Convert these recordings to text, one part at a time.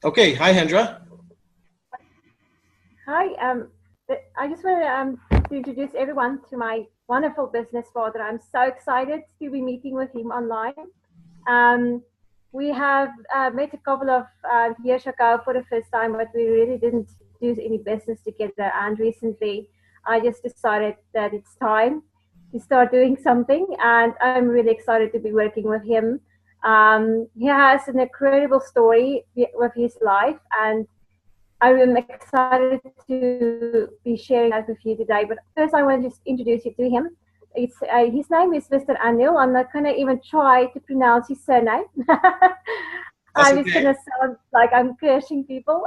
Okay, hi Hendra. Hi, I just want to introduce everyone to my wonderful business father. I'm so excited to be meeting with him online. Um, we have met a couple of years ago for the first time, but we really didn't do any business together. And recently, I just decided that it's time to start doing something, and I'm really excited to be working with him. He has an incredible story with his life, and I am excited to be sharing that with you today. But first, I want to just introduce you to him. His name is Mr. Anil. I'm not going to even try to pronounce his surname. That's I'm just going okay. to sound like I'm cursing people.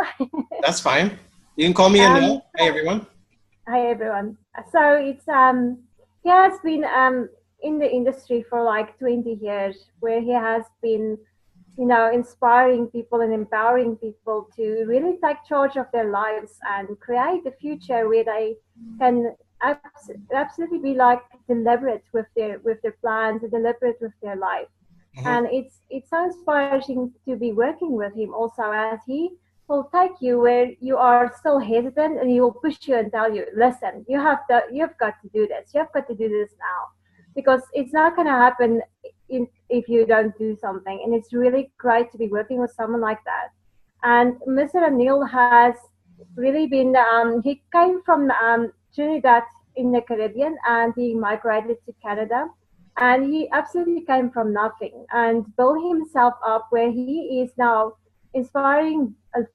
That's fine. You can call me Anil. Hey everyone. Hi everyone. So he has been in the industry for like 20 years, where he has been inspiring people and empowering people to really take charge of their lives and create a future where they can absolutely be like deliberate with their plans and deliberate with their life. Mhm. And it's so inspiring to be working with him also, as he will take you where you are still hesitant, and he will push you and tell you, listen, you've got to do this, you've got to do this now, because it's not going to happen if you don't do something. And it's really great to be working with someone like that. And Mr. Anil has really been, he came from Trinidad in the Caribbean, and he migrated to Canada. And he absolutely came from nothing and built himself up where he is now, inspiring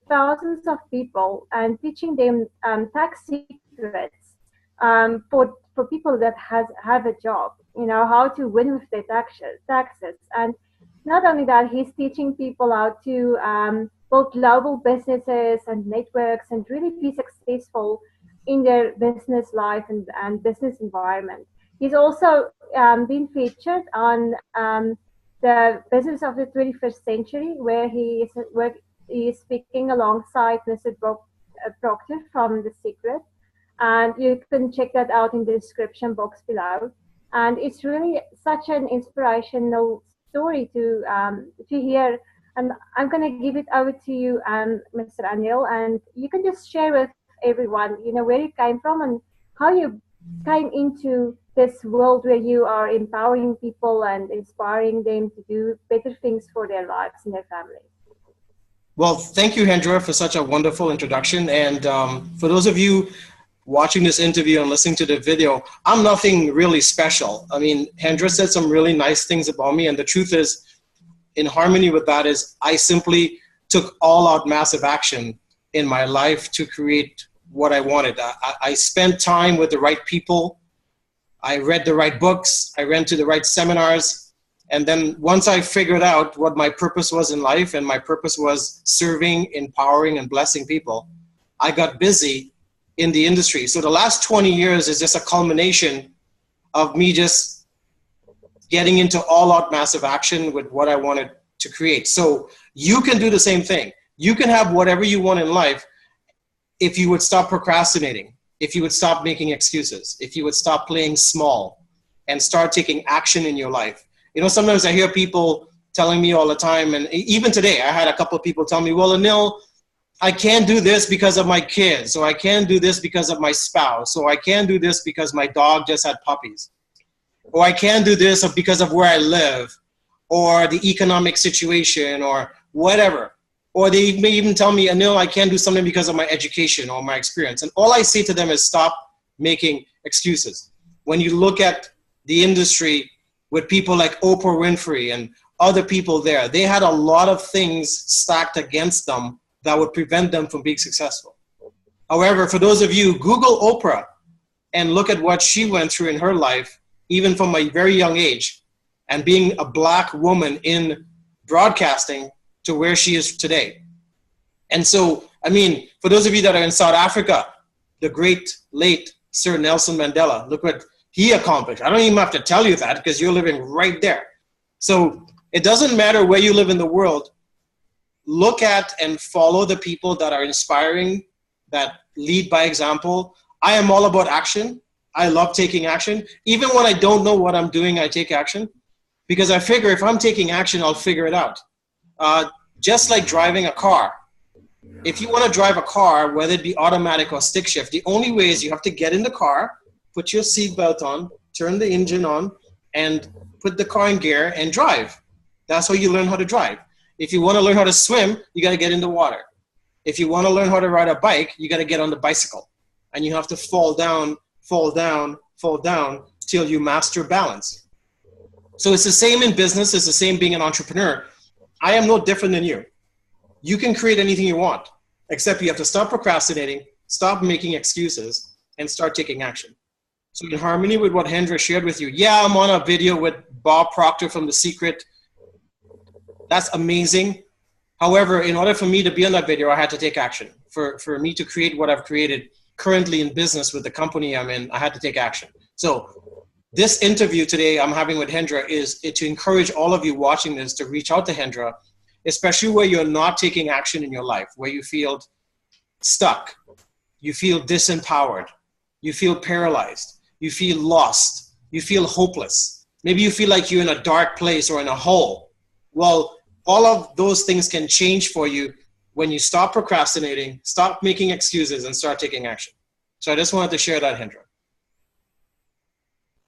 thousands of people and teaching them tax secrets for people that have a job, how to win with their taxes. And not only that, he's teaching people how to build global businesses and networks and really be successful in their business life and business environment. He's also been featured on the Business of the 21st Century, where he is speaking alongside Mr. Proctor from The Secret, and you can check that out in the description box below. And it's really such an inspirational story to hear. And I'm going to give it over to you, Mr. Anil, and you can just share with everyone, where you came from and how you came into this world where you are empowering people and inspiring them to do better things for their lives and their families. Well, thank you, Hendra, for such a wonderful introduction. And for those of you watching this interview and listening to the video, I'm nothing really special. I mean, Hendra said some really nice things about me, and the truth is, in harmony with that, is I simply took all out massive action in my life to create what I wanted. I spent time with the right people. I read the right books. I went to the right seminars. And then once I figured out what my purpose was in life, and my purpose was serving, empowering, and blessing people, I got busy in the industry. So the last 20 years is just a culmination of me just getting into all out massive action with what I wanted to create. So you can do the same thing. You can have whatever you want in life if you would stop procrastinating, if you would stop making excuses, if you would stop playing small and start taking action in your life. Sometimes I hear people telling me all the time, and even today, I had a couple of people tell me, well, Anil, I can't do this because of my kids, or I can't do this because of my spouse, or I can't do this because my dog just had puppies, or I can't do this because of where I live, or the economic situation, or whatever. Or they may even tell me, Anil, I can't do something because of my education or my experience. And all I say to them is stop making excuses. When you look at the industry with people like Oprah Winfrey and other people there, they had a lot of things stacked against them that would prevent them from being successful. However, for those of you, Google Oprah and look at what she went through in her life, even from a very young age, and being a Black woman in broadcasting to where she is today. And so, I mean, for those of you that are in South Africa, the great late Sir Nelson Mandela, look what he accomplished. I don't even have to tell you that because you're living right there. So it doesn't matter where you live in the world. Look at and follow the people that are inspiring, that lead by example. I am all about action. I love taking action. Even when I don't know what I'm doing, I take action because I figure if I'm taking action, I'll figure it out. Just like driving a car. If you want to drive a car, whether it be automatic or stick shift, the only way is you have to get in the car, put your seatbelt on, turn the engine on, and put the car in gear and drive. That's how you learn how to drive. If you want to learn how to swim, you got to get in the water. If you want to learn how to ride a bike, you got to get on the bicycle. And you have to fall down, fall down, fall down till you master balance. So it's the same in business. It's the same being an entrepreneur. I am no different than you. You can create anything you want, except you have to stop procrastinating, stop making excuses, and start taking action. So in harmony with what Hendra shared with you, yeah, I'm on a video with Bob Proctor from The Secret. That's amazing. However, in order for me to be on that video, I had to take action. For me to create what I've created currently in business with the company I'm in, I had to take action. So this interview today I'm having with Hendra is to encourage all of you watching this to reach out to Hendra, especially where you're not taking action in your life, where you feel stuck, you feel disempowered, you feel paralyzed, you feel lost, you feel hopeless. Maybe you feel like you're in a dark place or in a hole. Well, all of those things can change for you when you stop procrastinating, stop making excuses, and start taking action. So I just wanted to share that, Hendra.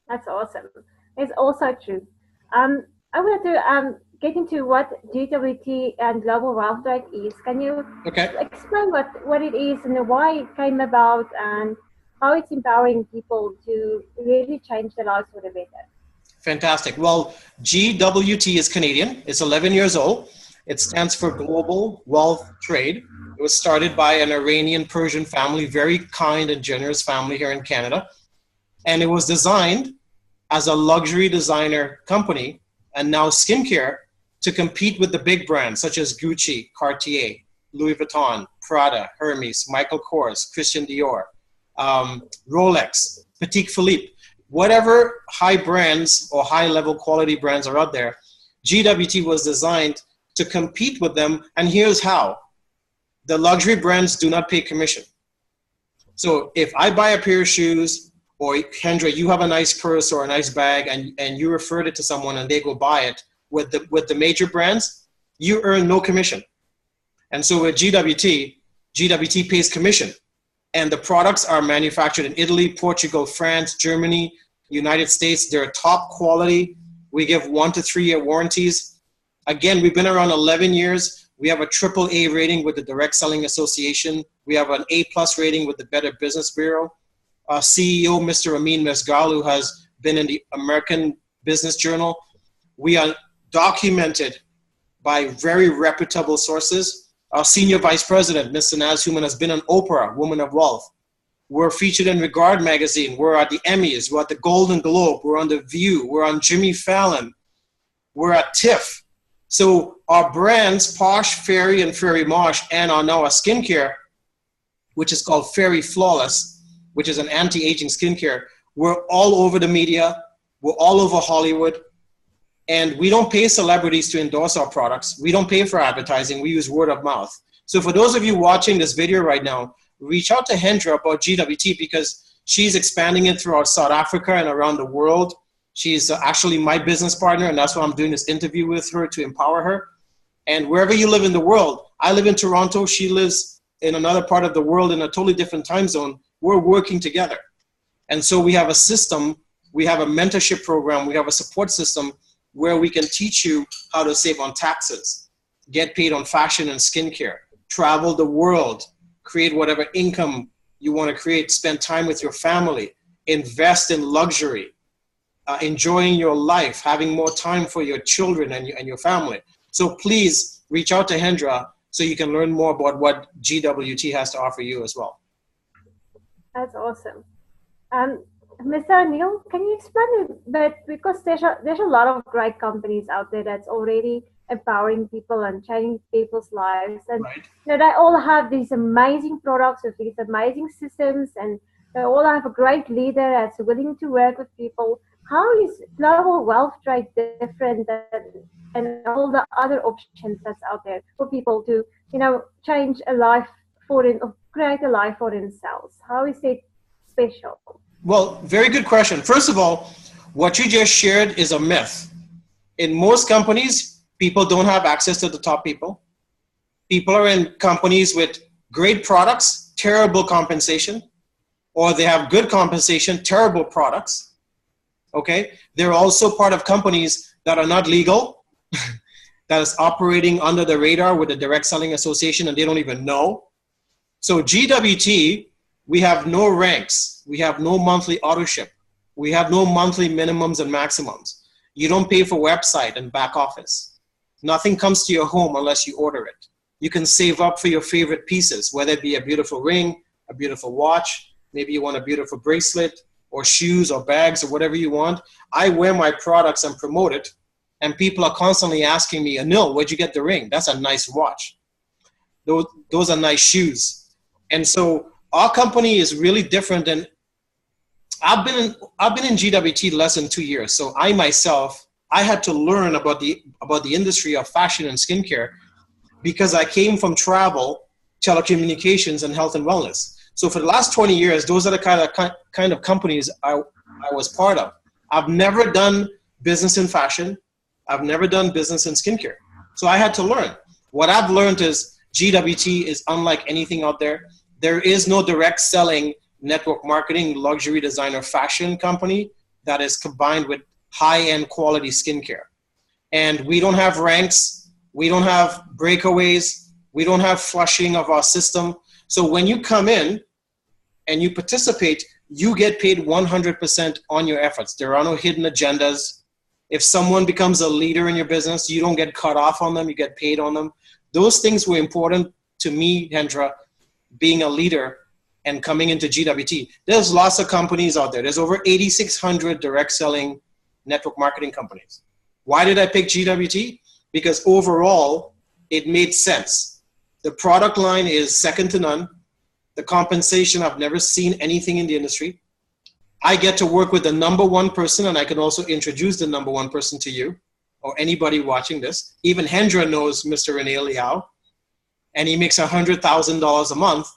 That's awesome. It's also true. I wanted to get into what GWT and Global Wealth Trade is. Can you explain what it is and why it came about and how it's empowering people to really change their lives for the better? Fantastic. Well, GWT is Canadian. It's 11 years old. It stands for Global Wealth Trade. It was started by an Iranian Persian family, very kind and generous family here in Canada. And it was designed as a luxury designer company and now skincare to compete with the big brands such as Gucci, Cartier, Louis Vuitton, Prada, Hermes, Michael Kors, Christian Dior, Rolex, Petit Philippe. Whatever high brands or high level quality brands are out there, GWT was designed to compete with them. And here's how. The luxury brands do not pay commission. So if I buy a pair of shoes, or Hendra, you have a nice purse or a nice bag and you referred it to someone and they go buy it with the major brands, you earn no commission. And so with GWT pays commission. And the products are manufactured in Italy, Portugal, France, Germany, United States. They're top quality. We give 1 to 3 year warranties. Again, we've been around 11 years. We have a AAA rating with the Direct Selling Association. We have an A+ rating with the Better Business Bureau. Our CEO, Mr. Amin Mesgal, has been in the American Business Journal. We are documented by very reputable sources. Our senior vice president, Ms. Hendra VN, has been on Oprah, Woman of Wealth. We're featured in Regard magazine. We're at the Emmys. We're at the Golden Globe. We're on The View. We're on Jimmy Fallon. We're at TIFF. So our brands, Posh, Fairy, and Fairy Mosh, and are now a skincare, which is called Fairy Flawless, which is an anti-aging skincare. We're all over the media. We're all over Hollywood. And we don't pay celebrities to endorse our products. We don't pay for advertising. We use word of mouth. So for those of you watching this video right now, reach out to Hendra about GWT because she's expanding it throughout South Africa and around the world. She's actually my business partner, and that's why I'm doing this interview with her to empower her. And wherever you live in the world, I live in Toronto. She lives in another part of the world in a totally different time zone. We're working together. And so we have a system. We have a mentorship program. We have a support system where we can teach you how to save on taxes, get paid on fashion and skincare, travel the world, create whatever income you want to create, spend time with your family, invest in luxury, enjoying your life, having more time for your children and your family. So please reach out to Hendra so you can learn more about what GWT has to offer you as well. That's awesome. Mr. Anil, can you explain a bit, because there's a lot of great companies out there that's already empowering people and changing people's lives, and right. They all have these amazing products with these amazing systems, and they all have a great leader that's willing to work with people. How is Global Wealth Trade different than all the other options that's out there for people to, change a life or create a life for themselves? How is it special? Well, very good question. First of all, what you just shared is a myth. In most companies, people don't have access to the top people. People are in companies with great products, terrible compensation, or they have good compensation, terrible products. Okay? They're also part of companies that are not legal, that is operating under the radar with the Direct Selling Association and they don't even know. So GWT, we have no ranks. We have no monthly auto ship. We have no monthly minimums and maximums. You don't pay for website and back office. Nothing comes to your home unless you order it. You can save up for your favorite pieces, whether it be a beautiful ring, a beautiful watch, maybe you want a beautiful bracelet or shoes or bags or whatever you want. I wear my products and promote it. And people are constantly asking me, Anil, where'd you get the ring? That's a nice watch. Those are nice shoes. And so our company is really different. And I've been in GWT less than 2 years. So I myself, I had to learn about the industry of fashion and skincare because I came from travel, telecommunications, and health and wellness. So for the last 20 years, those are the kind of companies I was part of. I've never done business in fashion. I've never done business in skincare. So I had to learn. What I've learned is GWT is unlike anything out there. There is no direct selling network marketing, luxury designer fashion company that is combined with high-end quality skincare. And we don't have ranks. We don't have breakaways. We don't have flushing of our system. So when you come in and you participate, you get paid 100% on your efforts. There are no hidden agendas. If someone becomes a leader in your business, you don't get cut off on them, you get paid on them. Those things were important to me, Hendra, being a leader and coming into GWT. There's lots of companies out there. There's over 8,600 direct selling network marketing companies. Why did I pick GWT? Because overall, it made sense. The product line is second to none. The compensation, I've never seen anything in the industry. I get to work with the number one person, and I can also introduce the number one person to you or anybody watching this. Even Hendra knows Mr. Anil Yao, and he makes $100,000 a month,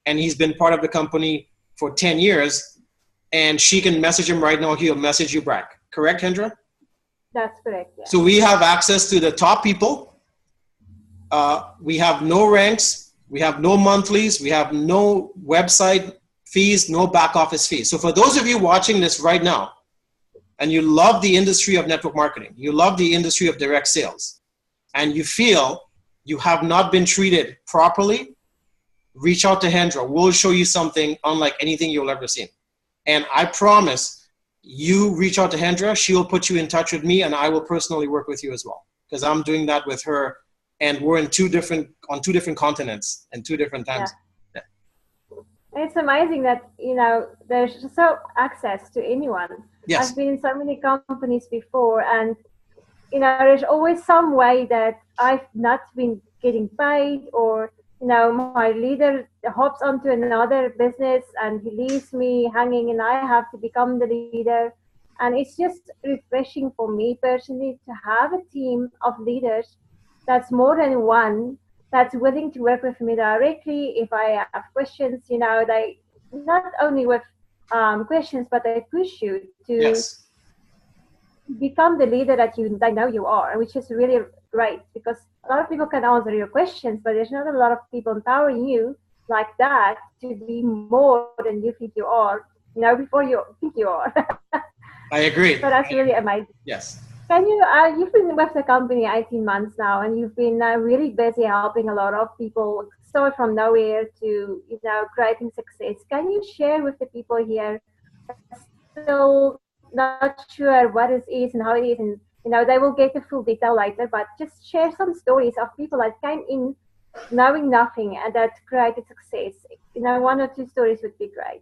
and he's been part of the company for 10 years, and she can message him right now. He'll message you back. Correct, Hendra? That's correct. Yeah. So we have access to the top people. We have no ranks. We have no monthlies. We have no website fees, no back office fees. So for those of you watching this right now, and you love the industry of network marketing, you love the industry of direct sales, and you feel you have not been treated properly, reach out to Hendra. We'll show you something unlike anything you'll ever see. And I promise you reach out to Hendra, she'll put you in touch with me, and I will personally work with you as well, because I'm doing that with her, and we're on two different continents and 2 different times. Yeah. It's amazing that, there's so access to anyone. Yes. I've been in so many companies before, and, there's always some way that I've not been getting paid, or, my leader hops onto another business and he leaves me hanging and I have to become the leader. And it's just refreshing for me personally to have a team of leaders that's more than one, that's willing to work with me directly. If I have questions, they not only with questions, but they push you to become the leader that they know you are, which is really great, because a lot of people can answer your questions, but there's not a lot of people empowering you like that to be more than you think you are, before you think you are. I agree. So that's really amazing. Yes. Can you, you've been with the company 18 months now, and you've been really busy helping a lot of people start from nowhere to, creating success. Can you share with the people here still not sure what it is and how it is, and, they will get the full detail later, but just share some stories of people that came in knowing nothing and that created success. 1 or 2 stories would be great.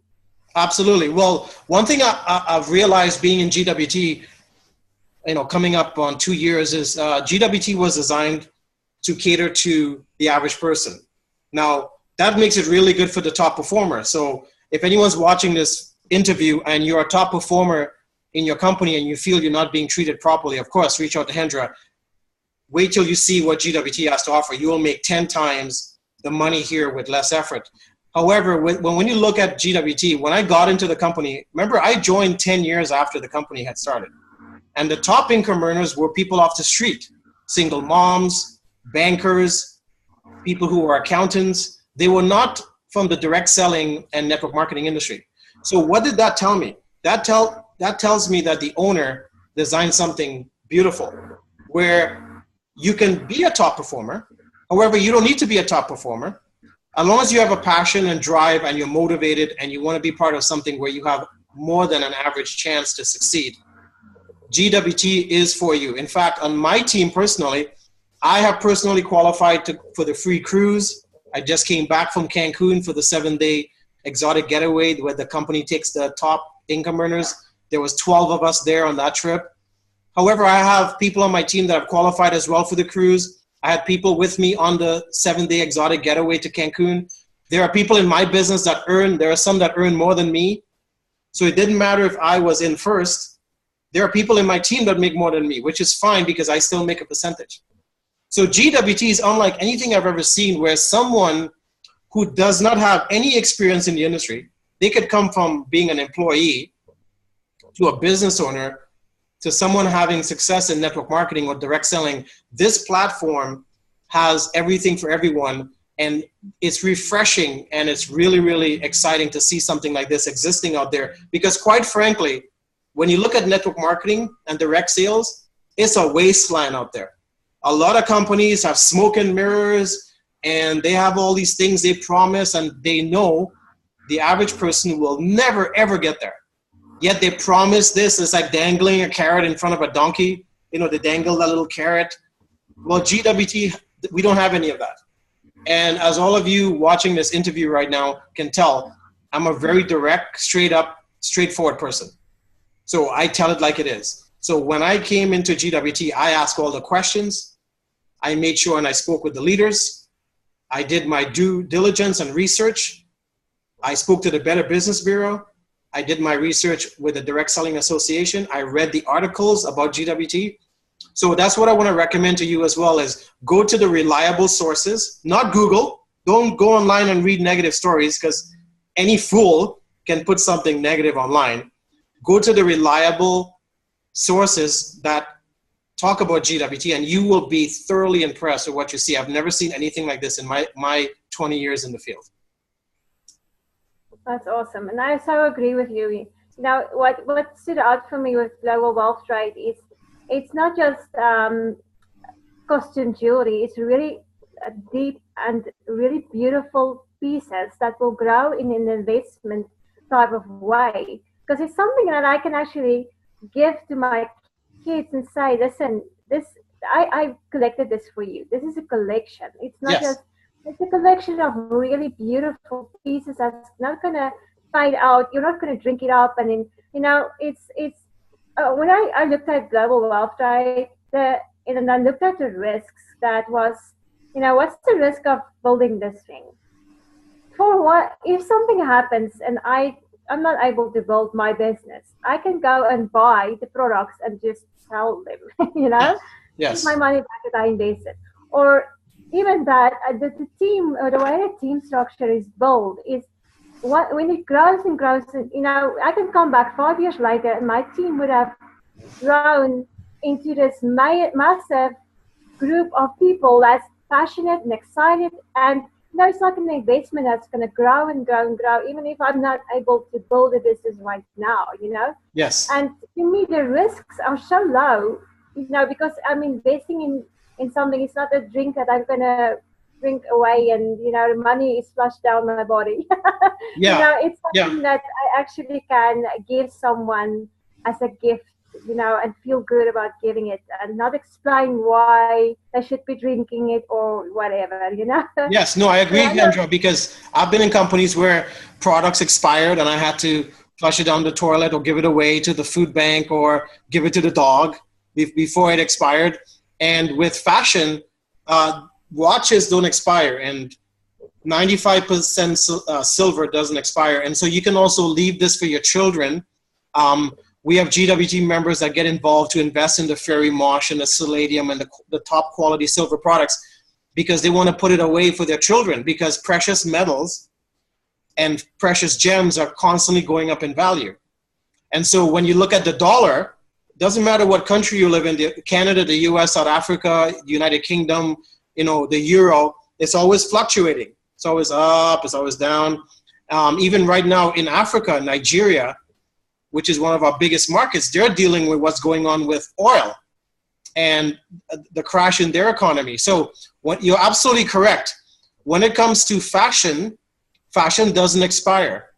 Absolutely. Well, one thing I've realized being in GWT, coming up on 2 years, is GWT was designed to cater to the average person. Now, that makes it really good for the top performer. So if anyone's watching this interview and you're a top performer in your company and you feel you're not being treated properly, of course, reach out to Hendra. Wait till you see what GWT has to offer. You will make 10 times the money here with less effort. However, when you look at GWT, when I got into the company, remember, I joined 10 years after the company had started. And the top income earners were people off the street, single moms, bankers, people who were accountants. They were not from the direct selling and network marketing industry. So what did that tell me? That tells me that the owner designed something beautiful where you can be a top performer. However, you don't need to be a top performer. As long as you have a passion and drive and you're motivated and you want to be part of something where you have more than an average chance to succeed, GWT is for you. In fact, on my team personally, I have personally qualified for the free cruise. I just came back from Cancun for the 7-day exotic getaway where the company takes the top income earners. There was 12 of us there on that trip. However, I have people on my team that have qualified as well for the cruise. I had people with me on the 7-day exotic getaway to Cancun. There are people in my business that there are some that earn more than me. So it didn't matter if I was in first. There are people in my team that make more than me, which is fine because I still make a percentage. So GWT is unlike anything I've ever seen, where someone who does not have any experience in the industry, they could come from being an employee to a business owner to someone having success in network marketing or direct selling. This platform has everything for everyone, and it's refreshing, and it's really, really exciting to see something like this existing out there. Because quite frankly, when you look at network marketing and direct sales, it's a wasteland out there. A lot of companies have smoke and mirrors, and they have all these things they promise, and they know the average person will never, ever get there. Yet they promise this. It's like dangling a carrot in front of a donkey. You know, they dangle that little carrot. Well, GWT, we don't have any of that. And as all of you watching this interview right now can tell, I'm a very direct, straight up, straightforward person. So I tell it like it is. So when I came into GWT, I asked all the questions. I made sure and I spoke with the leaders. I did my due diligence and research. I spoke to the Better Business Bureau. I did my research with the Direct Selling Association. I read the articles about GWT. So that's what I want to recommend to you as well, is go to the reliable sources, not Google. Don't go online and read negative stories, because any fool can put something negative online. Go to the reliable sources that talk about GWT, and you will be thoroughly impressed with what you see. I've never seen anything like this in my 20 years in the field. That's awesome. And I so agree with you. Now, what stood out for me with Global Wealth Trade is it's not just costume jewelry. It's really deep and really beautiful pieces that will grow in an investment type of way. Because it's something that I can actually give to my kids and say, listen, I collected this for you. This is a collection. It's not just, it's a collection of really beautiful pieces that's not going to fade out. You're not going to drink it up. And then, you know, it's when I looked at Global Wealth Trade, and I looked at the risks, that was, you know, what's the risk of building this thing? For what, if something happens and I'm not able to build my business, I can go and buy the products and just sell them, you know? Yes. Get my money back that I invested. Or even that, the team, or the way the team structure is built is, when it grows and grows, and, you know, I can come back 5 years later and my team would have grown into this massive group of people that's passionate and excited, and you know, it's like an investment that's going to grow and grow and grow, even if I'm not able to build a business right now, you know? Yes. And to me, the risks are so low, you know, because I'm investing in something. It's not a drink that I'm going to drink away and, you know, the money is flushed down my body. Yeah. You know, it's something that I actually can give someone as a gift, you know, and feel good about giving it, and not explain why they should be drinking it or whatever, you know? Yes, no, I agree, Hendra, because I've been in companies where products expired and I had to flush it down the toilet or give it away to the food bank or give it to the dog before it expired. And with fashion, watches don't expire, and 95% silver doesn't expire. And so you can also leave this for your children. We have GWT members that get involved to invest in the Fairy Mosh and the Palladium and the top quality silver products, because they want to put it away for their children, because precious metals and precious gems are constantly going up in value. And so when you look at the dollar, doesn't matter what country you live in, Canada, the US, South Africa, United Kingdom, you know, the euro, It's always fluctuating. It's always up, it's always down. Even right now in Africa, Nigeria, which is one of our biggest markets, they're dealing with what's going on with oil and the crash in their economy. So you're absolutely correct. When it comes to fashion, fashion doesn't expire.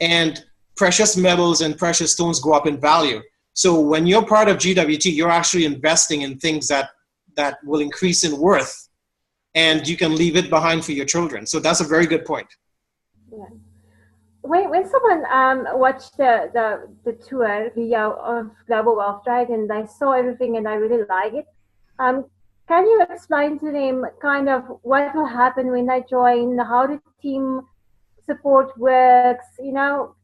And precious metals and precious stones go up in value. So when you're part of GWT, you're actually investing in things that will increase in worth, and you can leave it behind for your children. So that's a very good point. Yeah. When someone watched the tour video of Global Wealth Trade and they saw everything and they really like it, can you explain to them kind of what will happen when they join, how the team support works, you know,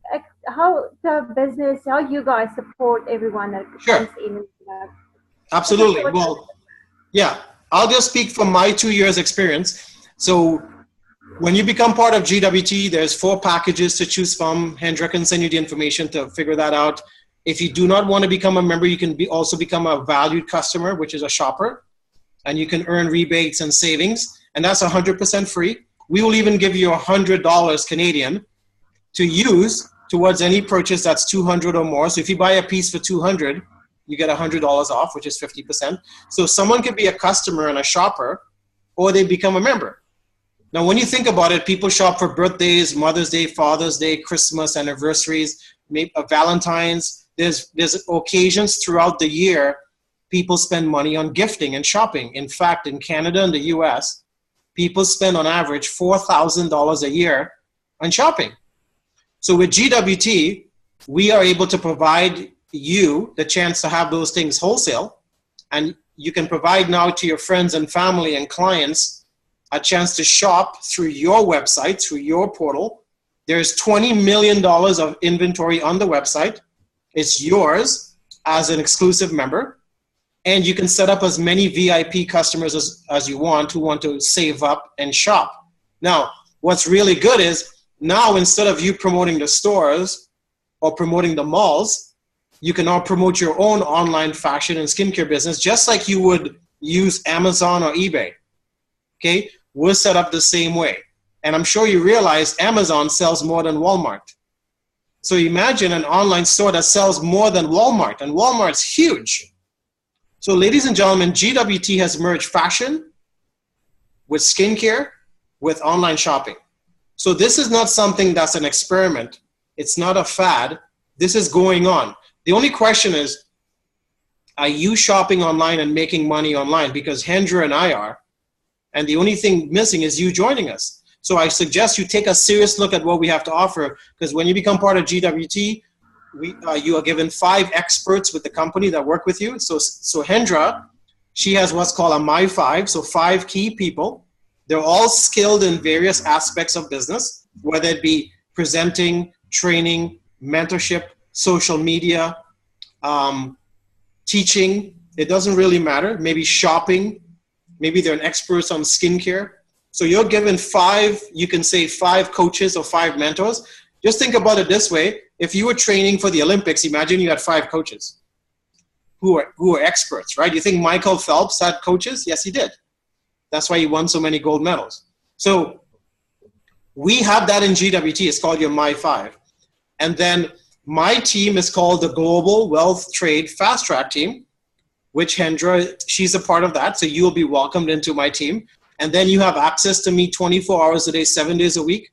how the business, how you guys support everyone that comes in? You know? Absolutely. Well, yeah, I'll just speak from my 2 years experience. So when you become part of GWT, there's 4 packages to choose from. Hendra can send you the information to figure that out. If you do not want to become a member, you can also become a valued customer, which is a shopper, and you can earn rebates and savings, and that's 100% free. We will even give you $100 Canadian to use towards any purchase that's 200 or more. So if you buy a piece for 200, you get $100 off, which is 50%. So someone could be a customer and a shopper, or they become a member. Now, when you think about it, people shop for birthdays, Mother's Day, Father's Day, Christmas, anniversaries, maybe Valentine's. There's occasions throughout the year people spend money on gifting and shopping. In fact, in Canada and the US, people spend on average $4,000 a year on shopping. So with GWT, we are able to provide you the chance to have those things wholesale, and you can provide now to your friends and family and clients a chance to shop through your website, through your portal. There's $20 million of inventory on the website. It's yours as an exclusive member. And you can set up as many VIP customers as you want who want to save up and shop. Now, what's really good is now instead of you promoting the stores or promoting the malls, you can now promote your own online fashion and skincare business just like you would use Amazon or eBay. Okay? We're set up the same way. And I'm sure you realize Amazon sells more than Walmart. So imagine an online store that sells more than Walmart, and Walmart's huge. So ladies and gentlemen, GWT has merged fashion with skincare with online shopping. So this is not something that's an experiment. It's not a fad. This is going on. The only question is, are you shopping online and making money online? Because Hendra and I are. And the only thing missing is you joining us. So I suggest you take a serious look at what we have to offer, because when you become part of GWT, you are given 5 experts with the company that work with you. So Hendra, she has what's called a My 5, so 5 key people. They're all skilled in various aspects of business, whether it be presenting, training, mentorship, social media, teaching. It doesn't really matter. Maybe shopping. Maybe they're an expert on skincare. So you're given 5, you can say 5 coaches or 5 mentors. Just think about it this way. If you were training for the Olympics, imagine you had 5 coaches who are experts, right? You think Michael Phelps had coaches? Yes, he did. That's why he won so many gold medals. So we have that in GWT. It's called your My 5. And then my team is called the Global Wealth Trade Fast Track Team, which Hendra, she's a part of that. So you'll be welcomed into my team. And then you have access to me 24 hours a day, 7 days a week.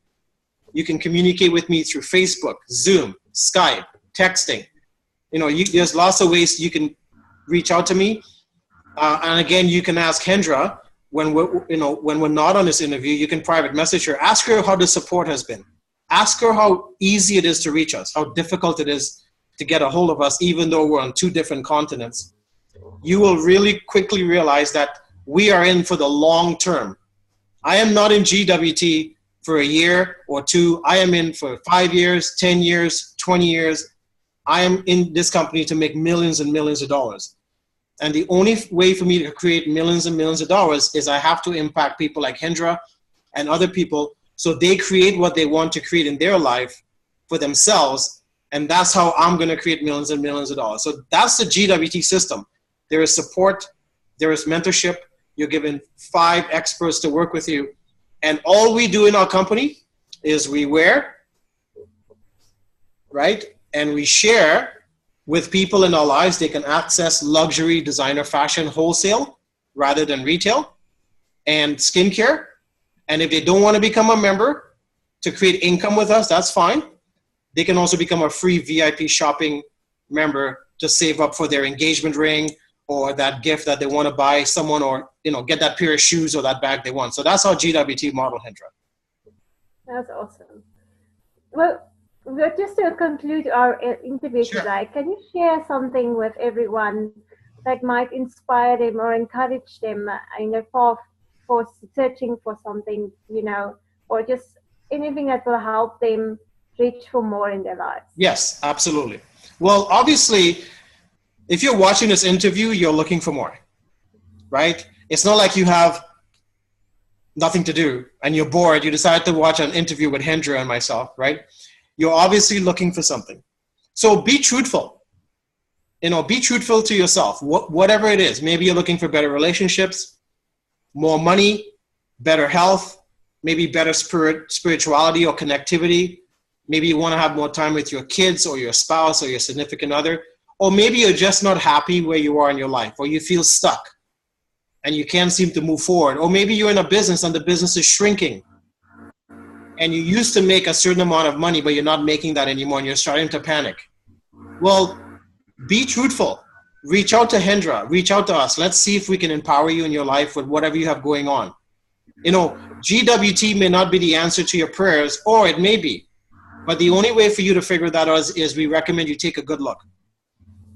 You can communicate with me through Facebook, Zoom, Skype, texting. You know, there's lots of ways you can reach out to me. And again, you can ask Hendra when we're not on this interview. You can private message her. Ask her how the support has been. Ask her how easy it is to reach us, how difficult it is to get a hold of us, even though we're on 2 different continents. You will really quickly realize that we are in for the long term. I am not in GWT for a year or 2. I am in for 5 years, 10 years, 20 years. I am in this company to make millions and millions of dollars. And the only way for me to create millions and millions of dollars is I have to impact people like Hendra and other people so they create what they want to create in their life for themselves. And that's how I'm going to create millions and millions of dollars. So that's the GWT system. There is support. There is mentorship. You're given 5 experts to work with you. And all we do in our company is we wear, right? And we share with people in our lives. They can access luxury designer fashion wholesale rather than retail, and skincare. And if they don't want to become a member to create income with us, that's fine. They can also become a free VIP shopping member to save up for their engagement ring or that gift that they want to buy someone, or get that pair of shoes or that bag they want. So that's our GWT model, Hendra. That's awesome. Well, just to conclude our interview today, can you share something with everyone that might inspire them or encourage them in their path for searching for something, or just anything that will help them reach for more in their lives? Yes, absolutely. Well, obviously, if you're watching this interview, you're looking for more, right? It's not like you have nothing to do and you're bored. You decide to watch an interview with Hendra and myself, right? You're obviously looking for something. So be truthful. Be truthful to yourself, whatever it is. Maybe you're looking for better relationships, more money, better health, maybe better spirituality or connectivity. Maybe you want to have more time with your kids or your spouse or your significant other. Or maybe you're just not happy where you are in your life, or you feel stuck and you can't seem to move forward. Or maybe you're in a business and the business is shrinking and you used to make a certain amount of money, but you're not making that anymore and you're starting to panic. Well, be truthful. Reach out to Hendra. Reach out to us. Let's see if we can empower you in your life with whatever you have going on. GWT may not be the answer to your prayers, or it may be. But the only way for you to figure that out is we recommend you take a good look.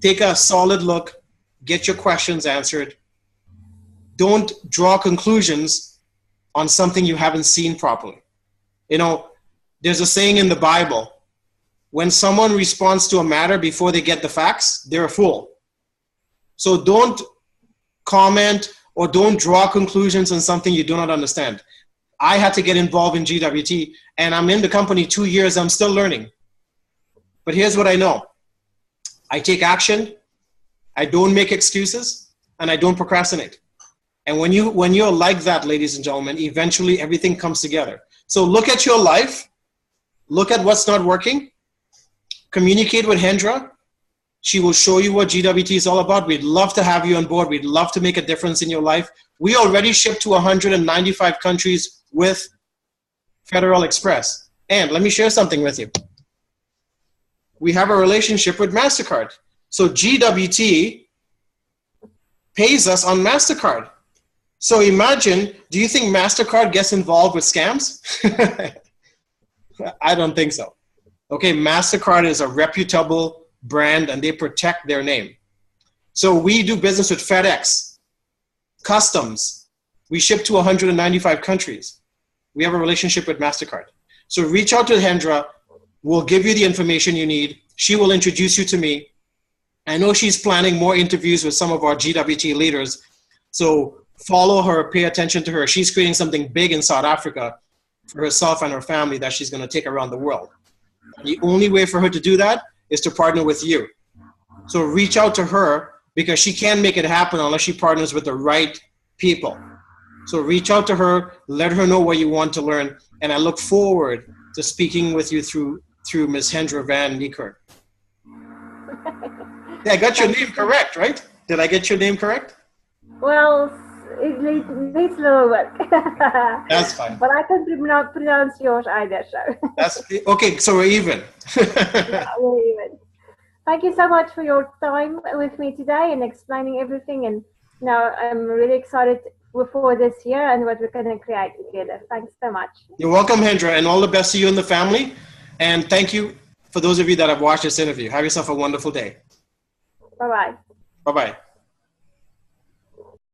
Take a solid look. Get your questions answered. Don't draw conclusions on something you haven't seen properly. There's a saying in the Bible, when someone responds to a matter before they get the facts, they're a fool. So don't comment or don't draw conclusions on something you do not understand. I had to get involved in GWT, and I'm in the company 2 years. I'm still learning. But here's what I know. I take action, I don't make excuses, and I don't procrastinate. And when you're like that, ladies and gentlemen, eventually everything comes together. So look at your life, look at what's not working, communicate with Hendra. She will show you what GWT is all about. We'd love to have you on board. We'd love to make a difference in your life. We already ship to 195 countries with Federal Express. And let me share something with you. We have a relationship with MasterCard. So GWT pays us on MasterCard. So imagine, do you think MasterCard gets involved with scams? I don't think so. Okay, MasterCard is a reputable brand and they protect their name. So we do business with FedEx, Customs. We ship to 195 countries. We have a relationship with MasterCard. So reach out to Hendra. We'll give you the information you need. She will introduce you to me. I know she's planning more interviews with some of our GWT leaders. So follow her, pay attention to her. She's creating something big in South Africa for herself and her family that she's going to take around the world. The only way for her to do that is to partner with you. So reach out to her because she can't make it happen unless she partners with the right people. So reach out to her, let her know what you want to learn. And I look forward to speaking with you through Ms Hendra VN. Yeah, I got your name correct, right? Did I get your name correct? Well, it needs a little work. That's fine. But I can not pronounce yours either, so. That's okay, so we're even. Yeah, we're even. Thank you so much for your time with me today and explaining everything. And now I'm really excited for this year and what we're going to create together. Thanks so much. You're welcome, Hendra, and all the best to you and the family. And thank you for those of you that have watched this interview. Have yourself a wonderful day. Bye-bye. Bye-bye.